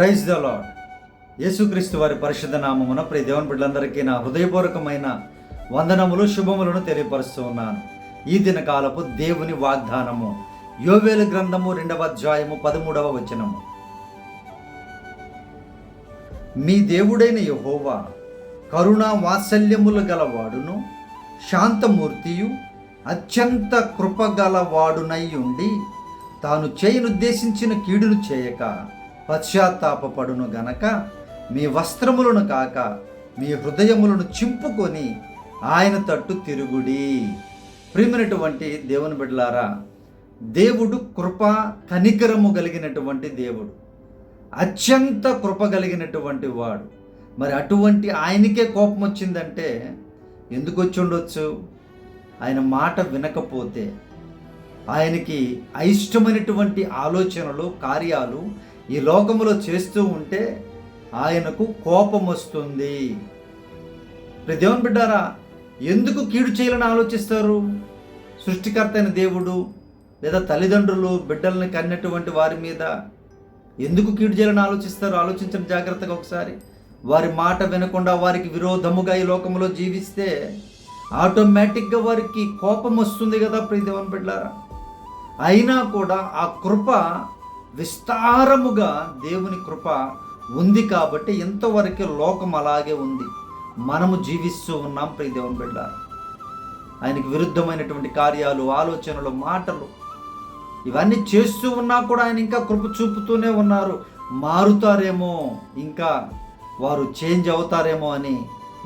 Praise the lord. యేసుక్రీస్తు వారి పరిశుద్ధ నామమున ప్రియ దేవుని బిడ్డలందరికీ నా హృదయపూర్వకమైన వందనములు శుభములను తెలియపరుస్తూ ఉన్నాను. ఈ దినకాలపు దేవుని వాగ్దానము యోవేలు గ్రంథము 2వ అధ్యాయము 13వ వచనము. మీ దేవుడైన యెహోవా కరుణా వాత్సల్యములు గలవాడును శాంతమూర్తియు అత్యంత కృపగలవాడునై ఉండి తాను చేయనుద్దేశించిన కీడును చేయక పశ్చాత్తాపపడును గనక మీ వస్త్రములను కాక మీ హృదయములను చింపుకొని ఆయన తట్టు తిరుగుడి. ప్రియమైనటువంటి దేవుని బిడ్డలారా, దేవుడు కృప కనికరము కలిగినటువంటి దేవుడు, అత్యంత కృప కలిగినటువంటి వాడు. మరి అటువంటి ఆయనకే కోపం వచ్చిందంటే ఎందుకు వచ్చి ఉండొచ్చు? ఆయన మాట వినకపోతే, ఆయనకి అయిష్టమైనటువంటి ఆలోచనలు కార్యాలు ఈ లోకములో చేస్తూ ఉంటే ఆయనకు కోపం వస్తుంది. దేవుని బిడ్డారా, ఎందుకు కీడు చేయాలని ఆలోచిస్తారు? సృష్టికర్త అయిన దేవుడు లేదా తల్లిదండ్రులు బిడ్డల్ని కన్నటువంటి వారి మీద ఎందుకు కీడు చేయాలని ఆలోచిస్తారు? ఆలోచించండి జాగ్రత్తగా ఒకసారి. వారి మాట వినకుండా వారికి విరోధముగా ఈ లోకంలో జీవిస్తే ఆటోమేటిక్గా వారికి కోపం వస్తుంది కదా దేవుని బిడ్డలారా. అయినా కూడా ఆ కృప విస్తారముగా దేవుని కృప ఉంది కాబట్టి ఎంతవరకు లోకం అలాగే ఉంది, మనము జీవిస్తూ ఉన్నాం దేవుని బిడ్డలారా. ఆయనకు విరుద్ధమైనటువంటి కార్యాలు, ఆలోచనలు, మాటలు ఇవన్నీ చేస్తూ ఉన్నా కూడా ఆయన ఇంకా కృప చూపుతూనే ఉన్నారు. మారుతారేమో, ఇంకా వారు చేంజ్ అవుతారేమో అని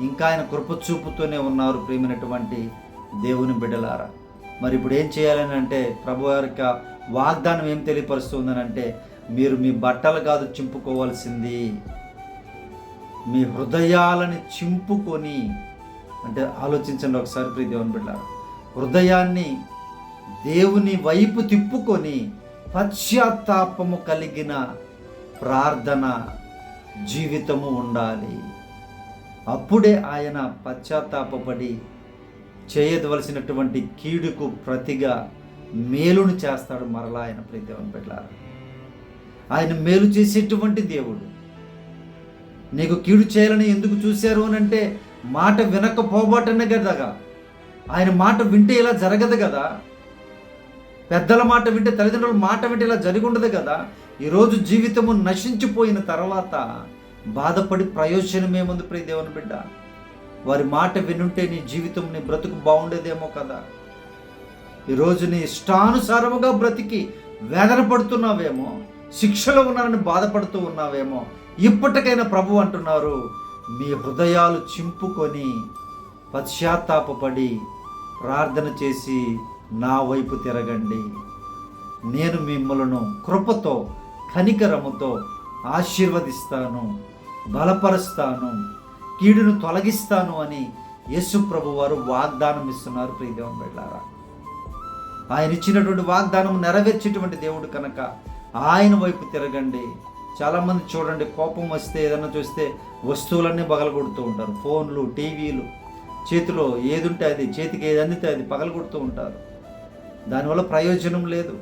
ఇంకా ఆయన కృప చూపుతూనే ఉన్నారు. ప్రియమైనటువంటి దేవుని బిడ్డలారా, మరి ఇప్పుడు ఏం చేయాలని అంటే ప్రభు యొక్క వాగ్దానం ఏం తెలియపరుస్తుందని అంటే, మీరు మీ బట్టలు కాదు చింపుకోవాల్సింది, మీ హృదయాలని చింపుకొని. అంటే ఆలోచించండి ఒకసారి ప్రియ దేవుని బిడ్డలారా, హృదయాన్ని దేవుని వైపు తిప్పుకొని పశ్చాత్తాపము కలిగిన ప్రార్థన జీవితము ఉండాలి. అప్పుడే ఆయన పశ్చాత్తాపపడి చేయవలసినటువంటి కీడుకు ప్రతిగా మేలును చేస్తాడు. మరలా ఆయన ప్రియ దేవుని బిడ్డలారా, ఆయన మేలు చేసేటువంటి దేవుడు. నీకు కీడు చేయాలని ఎందుకు చూశారు అని అంటే మాట వినకపోబట్టనే కదా. ఆయన మాట వింటే ఇలా జరగదు కదా. పెద్దల మాట వింటే, తల్లిదండ్రుల మాట వింటే ఇలా జరిగి ఉండదు కదా. ఈరోజు జీవితము నశించిపోయిన తర్వాత బాధపడి ప్రయోజనం ఏముంది ప్రియ దేవుని బిడ్డ? వారి మాట వినుంటే నీ జీవితం, నీ బ్రతుకు బాగుండేదేమో కదా. ఈరోజు నీ ఇష్టానుసారముగా బ్రతికి వేదన పడుతున్నావేమో, శిక్షలో ఉన్నారని బాధపడుతూ ఉన్నావేమో. ఇప్పటికైనా ప్రభు అంటున్నారు, మీ హృదయాలు చింపుకొని పశ్చాత్తాపపడి ప్రార్థన చేసి నా వైపు తిరగండి. నేను మిమ్మలను కృపతో కనికరముతో ఆశీర్వదిస్తాను, బలపరుస్తాను, కీడును తొలగిస్తాను అని యేసు ప్రభు వారు వాగ్దానం ఇస్తున్నారు. ప్రియ దేవుని బిడ్డలారా, ఆయన ఇచ్చినటువంటి వాగ్దానం నెరవేర్చేటువంటి దేవుడు కనుక ఆయన వైపు తిరగండి. చాలామంది చూడండి, కోపం వస్తే ఏదన్నా చూస్తే వస్తువులన్నీ పగలగొడుతూ ఉంటారు. ఫోన్లు, టీవీలు, చేతిలో ఏది ఉంటే అది, చేతికి ఏది అందితే అది పగలగొడుతూ ఉంటారు. దానివల్ల ప్రయోజనం లేదు.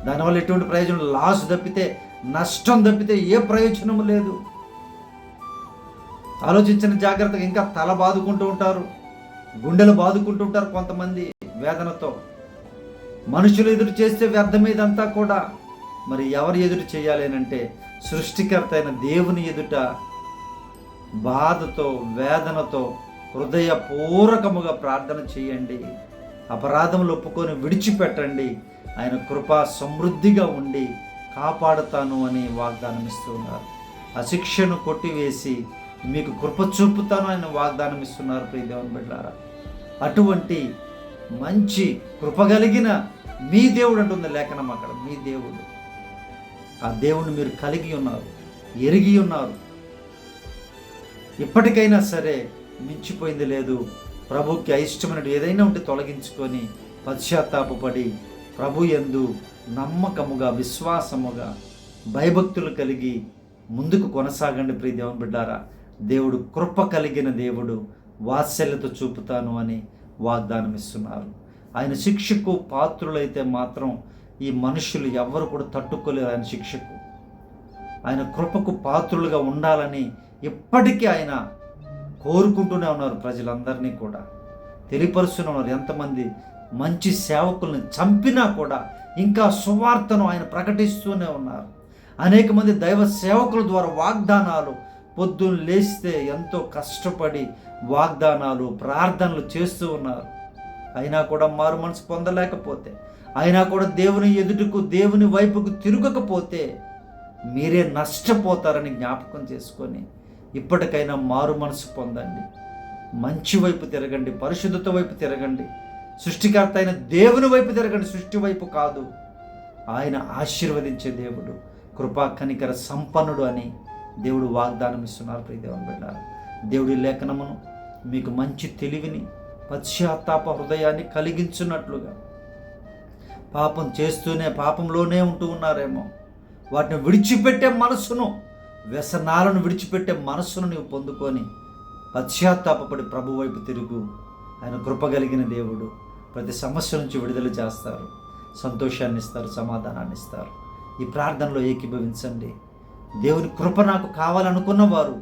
దానివల్ల ఎటువంటి ప్రయోజనం, లాస్ తప్పితే, నష్టం తప్పితే ఏ ప్రయోజనము లేదు. ఆలోచించిన జాగ్రత్తగా. ఇంకా తల బాదుకుంటూ ఉంటారు, గుండెలు బాదుకుంటూ ఉంటారు కొంతమంది వేదనతో. మనుషులు ఎదురు చేస్తే వ్యర్థమేదంతా కూడా. మరి ఎవరు ఎదురు చేయాలి అంటే సృష్టికర్త అయిన దేవుని ఎదుట బాధతో, వేదనతో హృదయపూర్వకముగా ప్రార్థన చేయండి. అపరాధములు ఒప్పుకొని విడిచిపెట్టండి. ఆయన కృప సమృద్ధిగా ఉండి కాపాడుతాను అని వాగ్దానం ఇస్తున్నారు. ఆ శిక్షను కొట్టివేసి మీకు కృప చూపుతాను ఆయన వాగ్దానం ఇస్తున్నారు. ప్రియ దేవుని బిడ్డలారా, అటువంటి మంచి కృప కలిగిన మీ దేవుడు అంటుంది లేఖనం. అక్కడ మీ దేవుడు, ఆ దేవుడిని మీరు కలిగి ఉన్నారు, ఎరిగి ఉన్నారు. ఇప్పటికైనా సరే మించిపోయింది లేదు. ప్రభుకి అయిష్టమైనది ఏదైనా ఉంటే తొలగించుకొని పశ్చాత్తాపపడి ప్రభు యందు నమ్మకముగా, విశ్వాసముగా, భయభక్తులు కలిగి ముందుకు కొనసాగండి. ప్రియ దేవుని బిడ్డారా, దేవుడు కృప కలిగిన దేవుడు, వాత్సల్యత చూపుతాను అని వాగ్దానం ఇస్తున్నారు. ఆయన శిక్షకు పాత్రులైతే మాత్రం ఈ మనుషులు ఎవ్వరు కూడా తట్టుకోలేరు ఆయన శిక్షకు. ఆయన కృపకు పాత్రులుగా ఉండాలని ఇప్పటికీ ఆయన కోరుకుంటూనే ఉన్నారు. ప్రజలందరినీ కూడా తెలియపరుస్తూనే ఉన్నారు. ఎంతమంది మంచి సేవకుల్ని చంపినా కూడా ఇంకా సువార్తను ఆయన ప్రకటిస్తూనే ఉన్నారు. అనేక మంది దైవ సేవకుల ద్వారా వాగ్దానాలు, పొద్దున్న లేస్తే ఎంతో కష్టపడి వాగ్దానాలు, ప్రార్థనలు చేస్తూ ఉన్నారు. అయినా కూడా మారు మనసు పొందలేకపోతే, అయినా కూడా దేవుని ఎదుటకు, దేవుని వైపుకు తిరగకపోతే మీరే నష్టపోతారని జ్ఞాపకం చేసుకొని ఇప్పటికైనా మారు మనసు పొందండి. మంచి వైపు తిరగండి, పరిశుద్ధత వైపు తిరగండి, సృష్టికర్త అయిన దేవుని వైపు తిరగండి, సృష్టి వైపు కాదు. ఆయన ఆశీర్వదించే దేవుడు, కృపా కనికర సంపన్నుడు అని దేవుడు వాగ్దానం ఇస్తున్నారు. ప్రియ దేవుని బిడ్డలారా, దేవుడి లేఖనమును మీకు మంచి తెలివిని, పశ్చాత్తాప హృదయాన్ని కలిగించున్నట్లుగా, పాపం చేస్తూనే పాపంలోనే ఉంటూ ఉన్నారేమో, వాటిని విడిచిపెట్టే మనస్సును, వ్యసనాలను విడిచిపెట్టే మనస్సును నీవు పొందుకొని పశ్చాత్తాపడి ప్రభు వైపు తిరుగు. ఆయన కృప కలిగిన దేవుడు. ప్రతి సమస్య నుంచి విడుదల చేస్తారు, సంతోషాన్ని ఇస్తారు, సమాధానాన్ని ఇస్తారు. ఈ ప్రార్థనలో ఏకీభవించండి. దేవుని కృప నాకు కావాలనుకున్న వారు,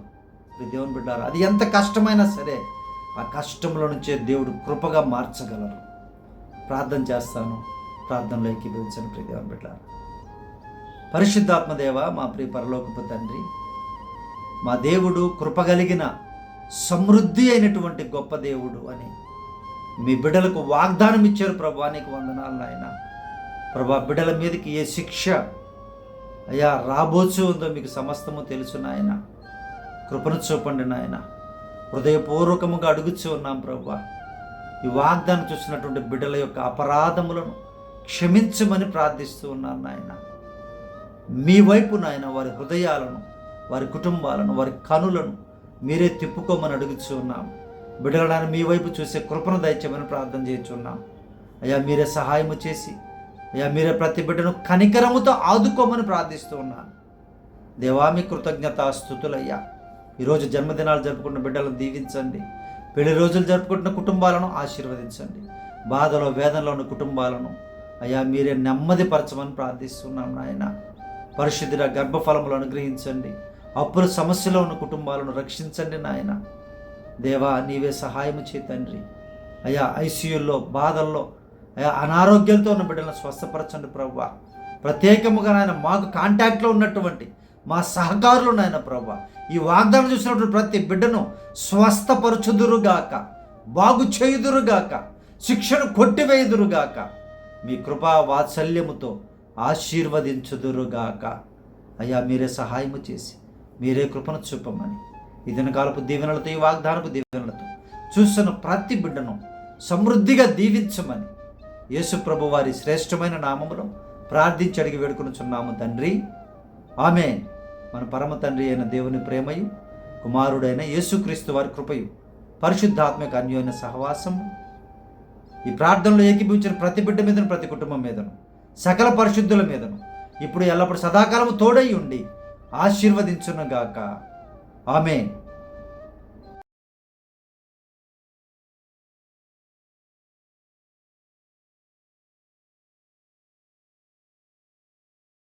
దేవుని బిడ్డారు, అది ఎంత కష్టమైనా సరే ఆ కష్టంలో నుంచే దేవుడు కృపగా మార్చగలరు. ప్రార్థన చేస్తాను, ప్రార్థనలో ఏకీభవించండి. ప్రియ దేవుని బిడ్డారు, పరిశుద్ధాత్మదేవ, మా ప్రియ పరలోకపు తండ్రి, మా దేవుడు కృపగలిగిన సమృద్ధి అయినటువంటి గొప్ప దేవుడు అని మీ బిడ్డలకు వాగ్దానం ఇచ్చారు ప్రభా. నీకు వందనాలు నాయన. ప్రభా, బిడ్డల మీదకి ఏ శిక్ష అయ్యా రాబోచు ఉందో మీకు సమస్తము తెలుసు నాయన. కృపను చూపండి నాయన. హృదయపూర్వకముగా అడుగుచూ ఉన్నాం ప్రభా. ఈ వాగ్దానం చూసినటువంటి బిడ్డల యొక్క అపరాధములను క్షమించమని ప్రార్థిస్తూ ఉన్నాను నాయన. మీ వైపు నాయన వారి హృదయాలను, వారి కుటుంబాలను, వారి కనులను మీరే తిప్పుకోమని అడుగుచూ ఉన్నాం. బిడ్డలను మీ వైపు చూసే కృపను దయచేయమని ప్రార్థన చేస్తున్నాం. అయ్యా మీరే సహాయము చేసి, అయ్యా మీరే ప్రతి బిడ్డను కనికరముతో ఆదుకోమని ప్రార్థిస్తూ ఉన్నాను. దేవా, మీ కృతజ్ఞతాస్తుతులయ్యా. ఈరోజు జన్మదినాలు జరుపుకున్న బిడ్డలను దీవించండి. పెళ్లి రోజులు జరుపుకుంటున్న కుటుంబాలను ఆశీర్వదించండి. బాధలో వేదనలో ఉన్న కుటుంబాలను అయ్యా మీరే నెమ్మదిపరచమని ప్రార్థిస్తున్నాం నాయన. పరిశుద్ధుల గర్భఫలములు అనుగ్రహించండి. అప్పుల సమస్యలో ఉన్న కుటుంబాలను రక్షించండి నాయన. దేవా, నీవే సహాయము చేయి తండ్రి. అయ్యా ఐసీయూల్లో, బాధల్లో, అయ్యా అనారోగ్యంతో ఉన్న బిడ్డలను స్వస్థపరచండి ప్రభువా. ప్రత్యేకముగా నాయన మాకు కాంటాక్ట్లో ఉన్నటువంటి మా సహకారులు నాయన ప్రభువా, ఈ వాగ్దానం చూసినటువంటి ప్రతి బిడ్డను స్వస్థపరచుదురుగాక, బాగు చేయుదురుగాక, శిక్షను కొట్టివేయుదురుగాక, మీ కృపా వాత్సల్యముతో ఆశీర్వదించుదురుగాక. అయ్యా మీరే సహాయము చేసి మీరే కృపను చూపమని ఈ దినకాలపు దీవెనలతో, ఈ వాగ్దానపు దీవెనలతో చూస్తున్న ప్రతి బిడ్డను సమృద్ధిగా దీవించమని యేసు ప్రభు వారి శ్రేష్టమైన నామములో ప్రార్థించి అడిగి వేడుకొనుచున్నాము తండ్రి. ఆమేన్. మన పరమ తండ్రి అయిన దేవుని ప్రేమయు, కుమారుడైన యేసుక్రీస్తు వారి కృపయు, పరిశుద్ధాత్మక అన్యోన్య సహవాసము ఈ ప్రార్థనలో ఏకీభవించిన ప్రతి బిడ్డ మీదను, ప్రతి కుటుంబం మీదను, సకల పరిశుద్ధుల మీదను ఇప్పుడు ఎల్లప్పుడు సదాకాలము తోడై ఉండి ఆశీర్వదించునుగాక. ఆమేన్.